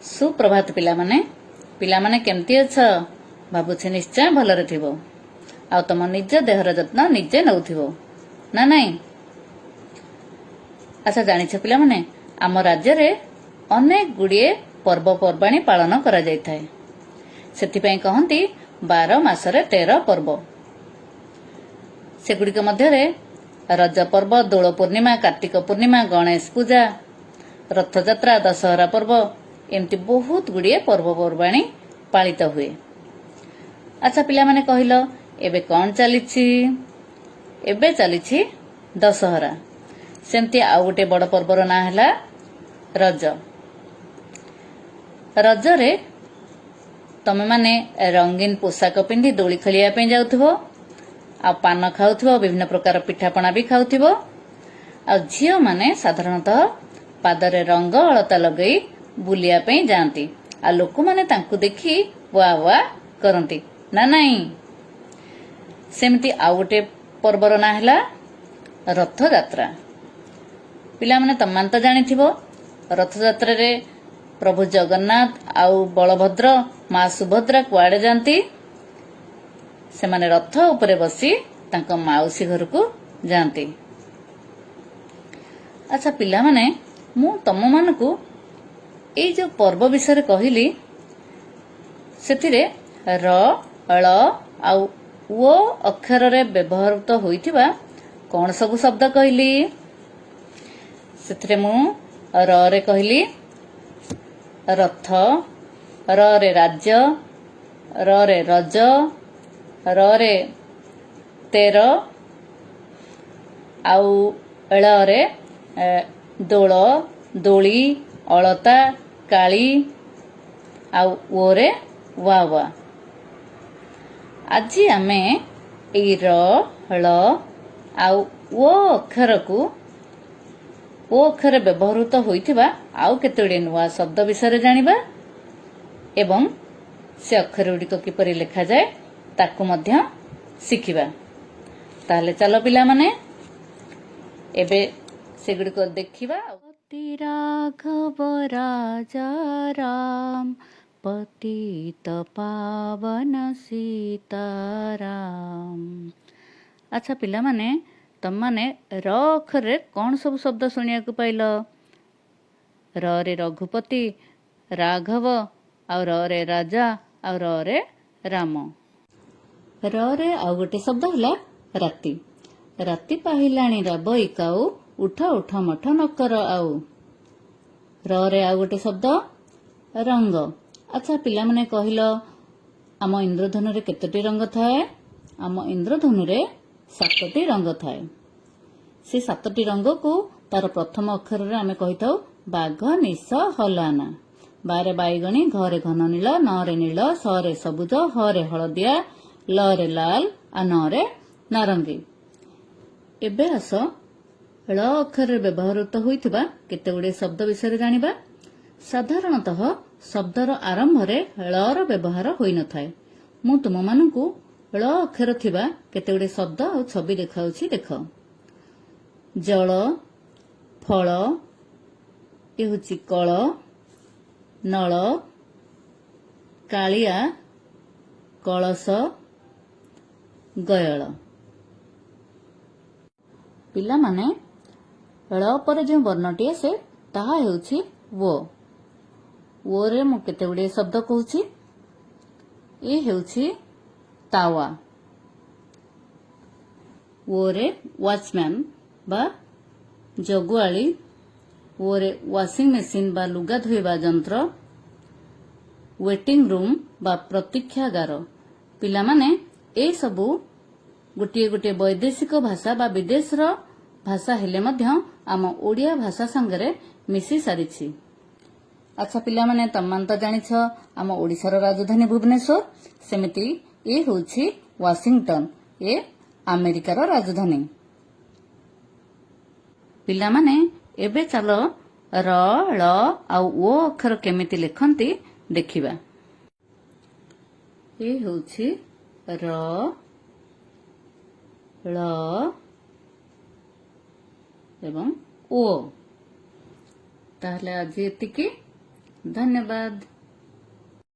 सुप्रभात पिलामाने केमती अछ भाबुछि निश्चय भलरे थिबो आ तुम निज देहर जत्न निजे नउथिबो ना नहीं। अच्छा जानिछ पिलामाने आम राज्य रे अनेक गुड़िए पर्वपर्वाणी पालन करा जायथाय। सेथिपई कहंती 12 मासरे 13 पर्व। सेगुड़िक मध्यरे रज पर्व, दोल पूर्णिमा, कार्तिक पूर्णिमा, गणेश पूजा, रथयात्रा, दशहरा पर्व एमती बहुत गुड़िए पर्वपर्वाणी पालित हुए। अच्छा पिला माने कहिलो एबे कौन चलीछि? एबे चलीछि दशहरा। सेमती आउ गोटे बड़ पर्वर ना हैला रज। रजरे तमे माने रंगीन पोशाक पिंधि दोली खेलिया पे जाउथबो, आ पान खाउथबो, विभिन्न प्रकार पिठापଣା भी खाउथबो। आ झियो माने साधारणतः पादरे रंग अलता लगई बुलिया पे जाती। आ लोक माने तांकु देखि वाह वाह करंती ना नहीं। सेमती आउ गोटे पर्वर ना हैला रथयात्रा। पिला माने तमान तो जानिथिबो रथयात्रा रे प्रभु जगन्नाथ आउ बलभद्र माँ सुभद्रा कुआडे जाती? से माने रथ उपरे बसी तांका माउसी घर को जाती। अच्छा पिला माने मु तम मानकु ए जो पर्व विषय कहली सेथिरे र ळ आउ ओ अक्षर रे व्यवहृत होइथिबा कौन सब शब्द कहली? सेथिरे मु र रे कहली रथ, र रे राज्य, र रे रज, र रे 13 आउ ळ रे दोल, दोली, अलता, काली आउ ओ रे वा वा। आज आमे ए र ळ आउ ओ अक्षर को ओ अक्षर व्यवहृत होइथिबा आउ केतोडे नुवा शब्द विषय जानिबा एवं से अक्षर गुड़िक किपरि लिखा जाए ताकू मध्य शिखिबा। ताहले चलो पिला माने एबे से गुड़िक देखिबा। पति राघव राजा राम, पतित पावन सीताराम। अच्छा पिला माने तम माने र अक्षर रे कौन सब शब्द सुनिया को पाइल? र रे रघुपति, राघव आउ र रे राजा आउ र रे राम। र रे आउ गोटे शब्द हला राति। राति पाहिलाणी राबई काऊ, उठ उठ मठ नकर आउ। र रे आउ गोटे शब्द रंग। अच्छा पिला माने कहिल आम इंद्रधनु रे केतोटी रंग थाए? आम इंद्रधनु रे 7टी रंग थाए। से 7टी रंग को तार प्रथम अक्षर रे आमे कहिथाउ बाघ, निश, हलाना। बारे बाईगणी, घ रे घन नील, न रे नील, स रे सबुज, ह रे हलदिया, ल रे लाल, आ न रे नारंगी। एबे आस ळ अक्षर रे व्यवहृत होइथिबा केते गुडे शब्द विषय जानिबा। साधारणतः शब्दर आरंभ रे ळ र व्यवहार होई न थाए। मु तुम मानकु ळ अक्षर थिबा केते गुडे शब्द आ छवि देखाउछि देख। जल, फल, ए होछि कळ, नळ, कालिया, कलश, गयल। पिला माने ळ परे जो वर्णटी आसे ताहा हेउछि वो। वो रे मु केते गुडे शब्द कहूछि। ए हेउछि तावा। वो रे वॉचमैन बा जगुआली, वो रे वाशिंग मशीन बा लुगा धोइबा यंत्र, वेटिंग रूम बा प्रतीक्षागार। पिला माने ए सबु गोटे गोटे वैदेशिक भाषा बा विदेश रो भाषा हेले मध्य आम ओडिया भाषा संगरे मिसी सारिछि। अच्छा पिला माने तमान तो जानिछ आम ओडिशार राजधानी भुवनेश्वर। सेमिति ए होछि वाशिंगटन, ए अमेरिकार राजधानी। पिला माने एबे चलो र ळ आउ ओ अक्षर केमिति लिखंती देखिबा। ए होछि र ळ एवं ओ। ताहले आज एतिकी ଧନ୍ୟବାଦ।